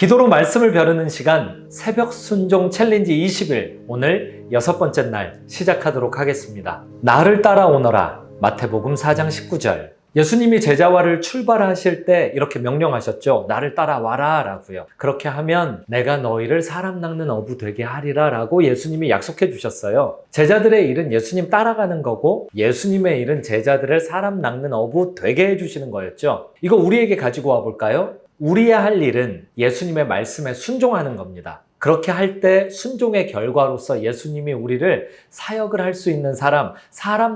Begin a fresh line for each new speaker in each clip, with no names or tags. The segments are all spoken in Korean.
기도로 말씀을 벼르는 시간 새벽 순종 챌린지 20일 오늘 6번째 날 시작하도록 하겠습니다. 나를 따라오너라 마태복음 4장 19절 예수님이 제자와를 출발하실 때 이렇게 명령하셨죠. 나를 따라와라 라고요. 그렇게 하면 내가 너희를 사람 낚는 어부 되게 하리라 라고 예수님이 약속해 주셨어요. 제자들의 일은 예수님 따라가는 거고 예수님의 일은 제자들을 사람 낚는 어부 되게 해주시는 거였죠. 이거 우리에게 가지고 와 볼까요? 우리의 할 일은 예수님의 말씀에 순종하는 겁니다. 그렇게 할 때 순종의 결과로서 예수님이 우리를 사역을 할 수 있는 사람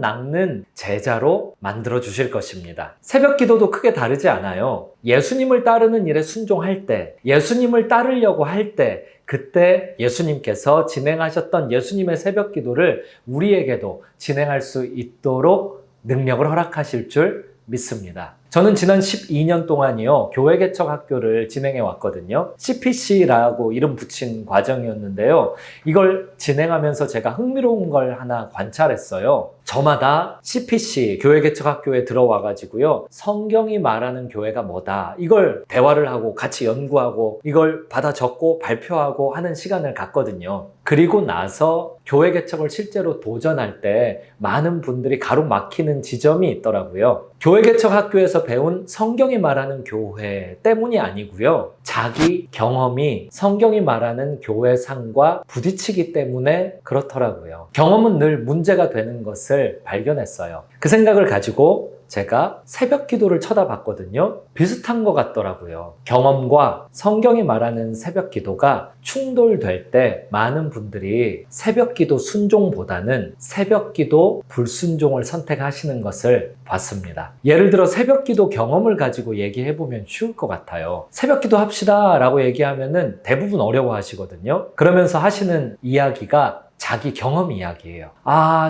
낚는 제자로 만들어 주실 것입니다. 새벽 기도도 크게 다르지 않아요. 예수님을 따르는 일에 순종할 때, 예수님을 따르려고 할 때, 그때 예수님께서 진행하셨던 예수님의 새벽 기도를 우리에게도 진행할 수 있도록 능력을 허락하실 줄 믿습니다. 저는 지난 12년 동안이요, 교회 개척 학교를 진행해 왔거든요. CPC라고 이름 붙인 과정이었는데요. 이걸 진행하면서 제가 흥미로운 걸 하나 관찰했어요. 저마다 CPC, 교회 개척 학교에 들어와가지고요, 성경이 말하는 교회가 뭐다, 이걸 대화를 하고 같이 연구하고 이걸 받아 적고 발표하고 하는 시간을 갖거든요. 그리고 나서 교회 개척을 실제로 도전할 때 많은 분들이 가로막히는 지점이 있더라고요. 교회 개척 학교에서 배운 성경이 말하는 교회 때문이 아니고요. 자기 경험이 성경이 말하는 교회상과 부딪히기 때문에 그렇더라고요. 경험은 늘 문제가 되는 것을 발견했어요. 그 생각을 가지고 제가 새벽 기도를 쳐다봤거든요. 비슷한 것 같더라고요. 경험과 성경이 말하는 새벽 기도가 충돌될 때 많은 분들이 새벽 기도 순종보다는 새벽 기도 불순종을 선택하시는 것을 봤습니다. 예를 들어 새벽 기도 경험을 가지고 얘기해보면 쉬울 것 같아요. 새벽 기도 합시다 라고 얘기하면은 대부분 어려워하시거든요. 그러면서 하시는 이야기가 자기 경험 이야기예요.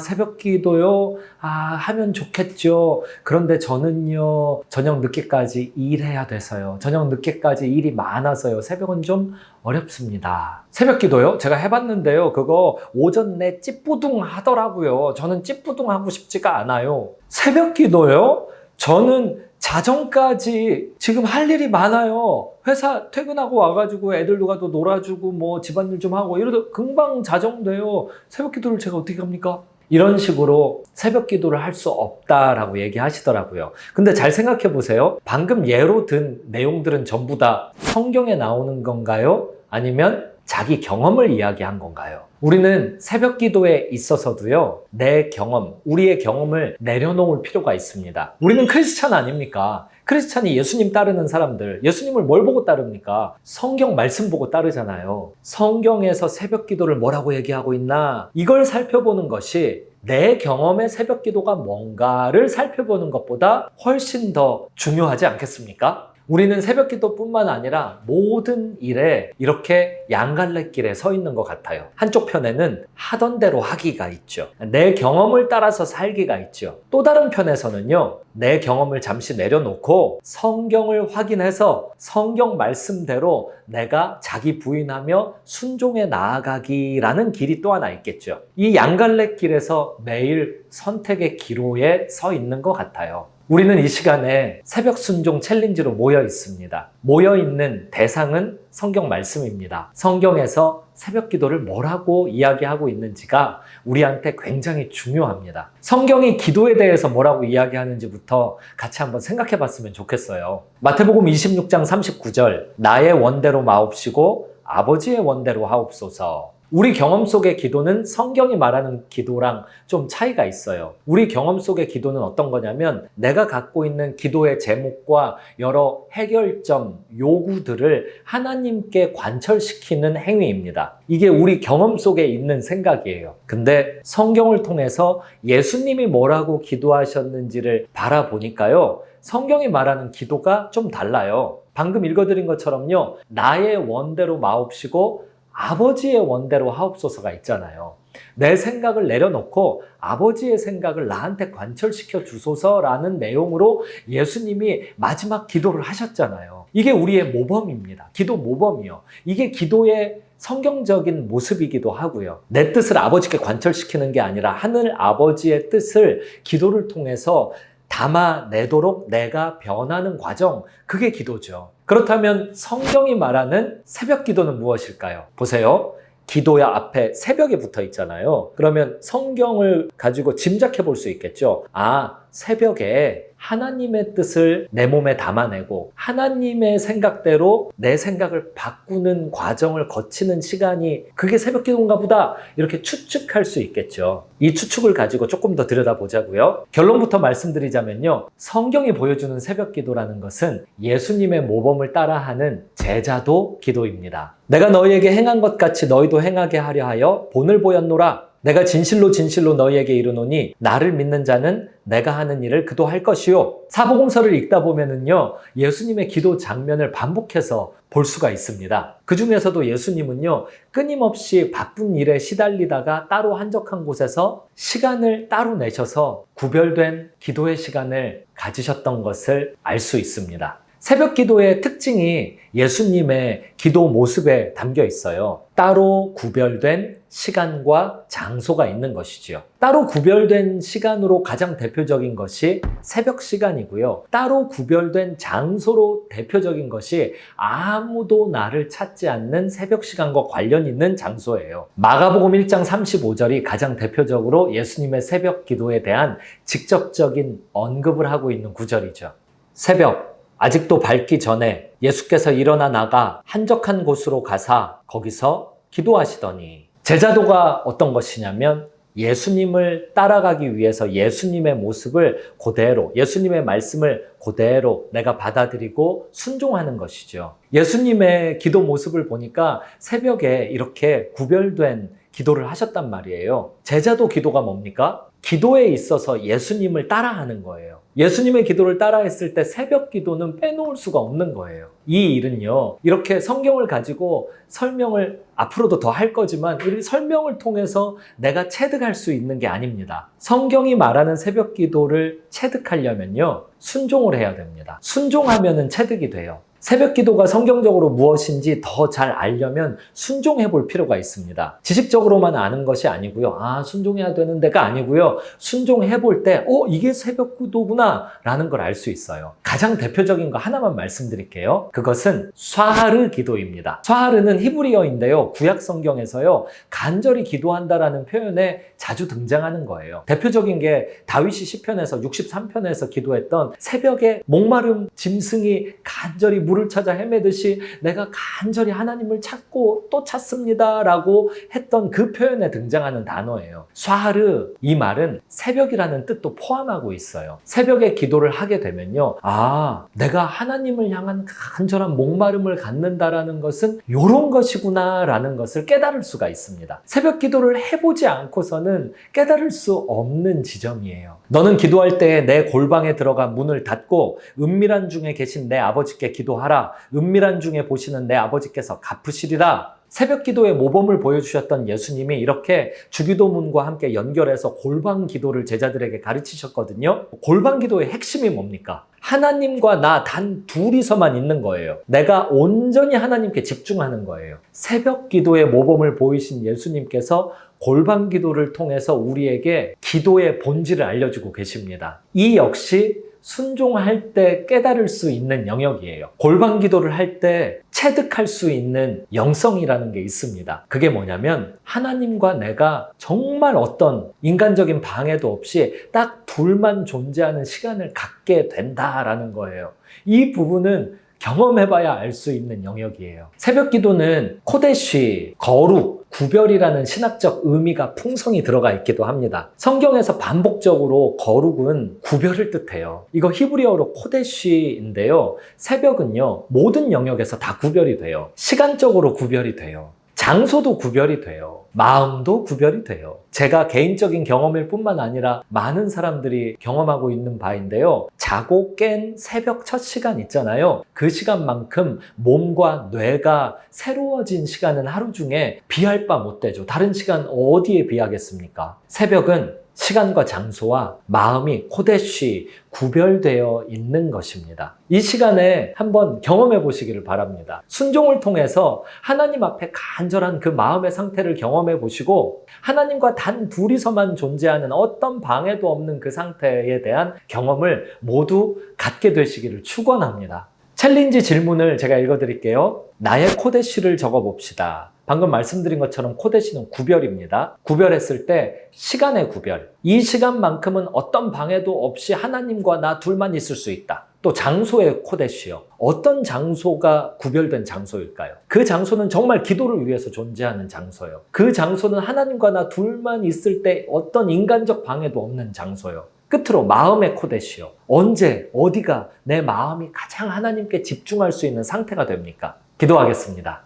새벽 기도요? 하면 좋겠죠. 그런데 저는요, 저녁 늦게까지 일해야 돼서요. 저녁 늦게까지 일이 많아서요. 새벽은 좀 어렵습니다. 새벽 기도요? 제가 해봤는데요. 그거 오전 내 찌뿌둥 하더라고요. 저는 찌뿌둥 하고 싶지가 않아요. 새벽 기도요? 저는 자정까지 지금 할 일이 많아요. 회사 퇴근하고 와가지고 애들 누가 또 놀아주고 뭐 집안일 좀 하고 이러다 금방 자정돼요. 새벽 기도를 제가 어떻게 합니까? 이런 식으로 새벽 기도를 할 수 없다라고 얘기하시더라고요. 근데 잘 생각해 보세요. 방금 예로 든 내용들은 전부 다 성경에 나오는 건가요? 아니면 자기 경험을 이야기한 건가요? 우리는 새벽 기도에 있어서도요, 내 경험, 우리의 경험을 내려놓을 필요가 있습니다. 우리는 크리스찬 아닙니까? 크리스찬이 예수님 따르는 사람들, 예수님을 뭘 보고 따릅니까? 성경 말씀 보고 따르잖아요. 성경에서 새벽 기도를 뭐라고 얘기하고 있나? 이걸 살펴보는 것이 내 경험의 새벽 기도가 뭔가를 살펴보는 것보다 훨씬 더 중요하지 않겠습니까? 우리는 새벽 기도뿐만 아니라 모든 일에 이렇게 양갈래길에 서 있는 것 같아요. 한쪽 편에는 하던 대로 하기가 있죠. 내 경험을 따라서 살기가 있죠. 또 다른 편에서는요, 내 경험을 잠시 내려놓고 성경을 확인해서 성경 말씀대로 내가 자기 부인하며 순종해 나아가기라는 길이 또 하나 있겠죠. 이 양갈래길에서 매일 선택의 기로에 서 있는 것 같아요. 우리는 이 시간에 새벽 순종 챌린지로 모여 있습니다. 모여 있는 대상은 성경 말씀입니다. 성경에서 새벽 기도를 뭐라고 이야기하고 있는지가 우리한테 굉장히 중요합니다. 성경이 기도에 대해서 뭐라고 이야기하는지부터 같이 한번 생각해 봤으면 좋겠어요. 마태복음 26장 39절, 나의 원대로 마옵시고 아버지의 원대로 하옵소서. 우리 경험 속의 기도는 성경이 말하는 기도랑 좀 차이가 있어요. 우리 경험 속의 기도는 어떤 거냐면 내가 갖고 있는 기도의 제목과 여러 해결점, 요구들을 하나님께 관철시키는 행위입니다. 이게 우리 경험 속에 있는 생각이에요. 근데 성경을 통해서 예수님이 뭐라고 기도하셨는지를 바라보니까요, 성경이 말하는 기도가 좀 달라요. 방금 읽어드린 것처럼요, 나의 원대로 마옵시고 아버지의 원대로 하옵소서가 있잖아요. 내 생각을 내려놓고 아버지의 생각을 나한테 관철시켜 주소서라는 내용으로 예수님이 마지막 기도를 하셨잖아요. 이게 우리의 모범입니다. 기도 모범이요. 이게 기도의 성경적인 모습이기도 하고요. 내 뜻을 아버지께 관철시키는 게 아니라 하늘 아버지의 뜻을 기도를 통해서 담아내도록 내가 변하는 과정, 그게 기도죠. 그렇다면 성경이 말하는 새벽 기도는 무엇일까요? 보세요. 기도야 앞에 새벽이 붙어 있잖아요. 그러면 성경을 가지고 짐작해 볼 수 있겠죠. 아, 새벽에 하나님의 뜻을 내 몸에 담아내고 하나님의 생각대로 내 생각을 바꾸는 과정을 거치는 시간이 그게 새벽 기도인가 보다, 이렇게 추측할 수 있겠죠. 이 추측을 가지고 조금 더 들여다보자고요. 결론부터 말씀드리자면요, 성경이 보여주는 새벽 기도라는 것은 예수님의 모범을 따라하는 제자도 기도입니다. 내가 너희에게 행한 것 같이 너희도 행하게 하려 하여 본을 보였노라. 내가 진실로 진실로 너희에게 이르노니 나를 믿는 자는 내가 하는 일을 그도 할 것이요. 사복음서를 읽다 보면은요, 예수님의 기도 장면을 반복해서 볼 수가 있습니다. 그 중에서도 예수님은요, 끊임없이 바쁜 일에 시달리다가 따로 한적한 곳에서 시간을 따로 내셔서 구별된 기도의 시간을 가지셨던 것을 알 수 있습니다. 새벽 기도의 특징이 예수님의 기도 모습에 담겨 있어요. 따로 구별된 시간과 장소가 있는 것이지요. 따로 구별된 시간으로 가장 대표적인 것이 새벽 시간이고요. 따로 구별된 장소로 대표적인 것이 아무도 나를 찾지 않는 새벽 시간과 관련 있는 장소예요. 마가복음 1장 35절이 가장 대표적으로 예수님의 새벽 기도에 대한 직접적인 언급을 하고 있는 구절이죠. 새벽, 아직도 밝기 전에 예수께서 일어나 나가 한적한 곳으로 가사 거기서 기도하시더니, 제자도가 어떤 것이냐면 예수님을 따라가기 위해서 예수님의 모습을 그대로, 예수님의 말씀을 그대로 내가 받아들이고 순종하는 것이죠. 예수님의 기도 모습을 보니까 새벽에 이렇게 구별된 기도를 하셨단 말이에요. 제자도 기도가 뭡니까? 기도에 있어서 예수님을 따라하는 거예요. 예수님의 기도를 따라했을 때 새벽 기도는 빼놓을 수가 없는 거예요. 이 일은요, 이렇게 성경을 가지고 설명을 앞으로도 더 할 거지만 이 설명을 통해서 내가 체득할 수 있는 게 아닙니다. 성경이 말하는 새벽 기도를 체득하려면요, 순종을 해야 됩니다. 순종하면은 체득이 돼요. 새벽 기도가 성경적으로 무엇인지 더 잘 알려면 순종해 볼 필요가 있습니다. 지식적으로만 아는 것이 아니고요. 아, 순종해야 되는 데가 아니고요. 순종해 볼 때, 이게 새벽 기도구나 라는 걸 알 수 있어요. 가장 대표적인 거 하나만 말씀드릴게요. 그것은 쇠하르 기도입니다. 쇠하르는 히브리어인데요. 구약 성경에서요, 간절히 기도한다라는 표현에 자주 등장하는 거예요. 대표적인 게 다윗이 시편에서 63편에서 기도했던 새벽에 목마름 짐승이 간절히 물을 찾아 헤매듯이 내가 간절히 하나님을 찾고 또 찾습니다 라고 했던 그 표현에 등장하는 단어예요. 쇠하르, 이 말은 새벽이라는 뜻도 포함하고 있어요. 새벽에 기도를 하게 되면요, 아, 내가 하나님을 향한 간절한 목마름을 갖는다라는 것은 이런 것이구나 라는 것을 깨달을 수가 있습니다. 새벽 기도를 해보지 않고서는 깨달을 수 없는 지점이에요. 너는 기도할 때 내 골방에 들어가 문을 닫고 은밀한 중에 계신 내 아버지께 기도하라. 은밀한 중에 보시는 내 아버지께서 갚으시리라. 새벽 기도의 모범을 보여주셨던 예수님이 이렇게 주기도문과 함께 연결해서 골방 기도를 제자들에게 가르치셨거든요. 골방 기도의 핵심이 뭡니까? 하나님과 나 단 둘이서만 있는 거예요. 내가 온전히 하나님께 집중하는 거예요. 새벽 기도의 모범을 보이신 예수님께서 골방 기도를 통해서 우리에게 기도의 본질을 알려주고 계십니다. 이 역시 순종할 때 깨달을 수 있는 영역이에요. 골방 기도를 할 때 체득할 수 있는 영성이라는 게 있습니다. 그게 뭐냐면 하나님과 내가 정말 어떤 인간적인 방해도 없이 딱 둘만 존재하는 시간을 갖게 된다라는 거예요. 이 부분은 경험해봐야 알 수 있는 영역이에요. 새벽 기도는 코데쉬, 거룩, 구별이라는 신학적 의미가 풍성히 들어가 있기도 합니다. 성경에서 반복적으로 거룩은 구별을 뜻해요. 이거 히브리어로 코데쉬인데요. 새벽은요, 모든 영역에서 다 구별이 돼요. 시간적으로 구별이 돼요. 장소도 구별이 돼요. 마음도 구별이 돼요. 제가 개인적인 경험일 뿐만 아니라 많은 사람들이 경험하고 있는 바인데요. 자고 깬 새벽 첫 시간 있잖아요. 그 시간만큼 몸과 뇌가 새로워진 시간은 하루 중에 비할 바 못 되죠. 다른 시간 어디에 비하겠습니까? 새벽은 시간과 장소와 마음이 코데시 구별되어 있는 것입니다. 이 시간에 한번 경험해 보시기를 바랍니다. 순종을 통해서 하나님 앞에 간절한 그 마음의 상태를 경험해 보시고 하나님과 단 둘이서만 존재하는 어떤 방해도 없는 그 상태에 대한 경험을 모두 갖게 되시기를 축원합니다. 챌린지 질문을 제가 읽어드릴게요. 나의 코데시를 적어봅시다. 방금 말씀드린 것처럼 코데시는 구별입니다. 구별했을 때 시간의 구별. 이 시간만큼은 어떤 방해도 없이 하나님과 나 둘만 있을 수 있다. 또 장소의 코데시요. 어떤 장소가 구별된 장소일까요? 그 장소는 정말 기도를 위해서 존재하는 장소예요. 그 장소는 하나님과 나 둘만 있을 때 어떤 인간적 방해도 없는 장소예요. 끝으로 마음의 코데시요. 언제, 어디가 내 마음이 가장 하나님께 집중할 수 있는 상태가 됩니까? 기도하겠습니다.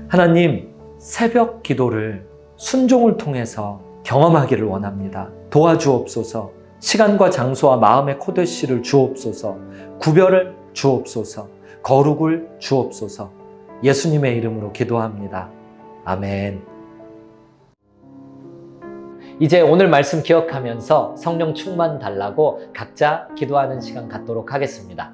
하나님, 새벽 기도를 순종을 통해서 경험하기를 원합니다. 도와주옵소서. 시간과 장소와 마음의 코데시를 주옵소서. 구별을 주옵소서. 거룩을 주옵소서. 예수님의 이름으로 기도합니다. 아멘. 이제 오늘 말씀 기억하면서 성령 충만 달라고 각자 기도하는 시간 갖도록 하겠습니다.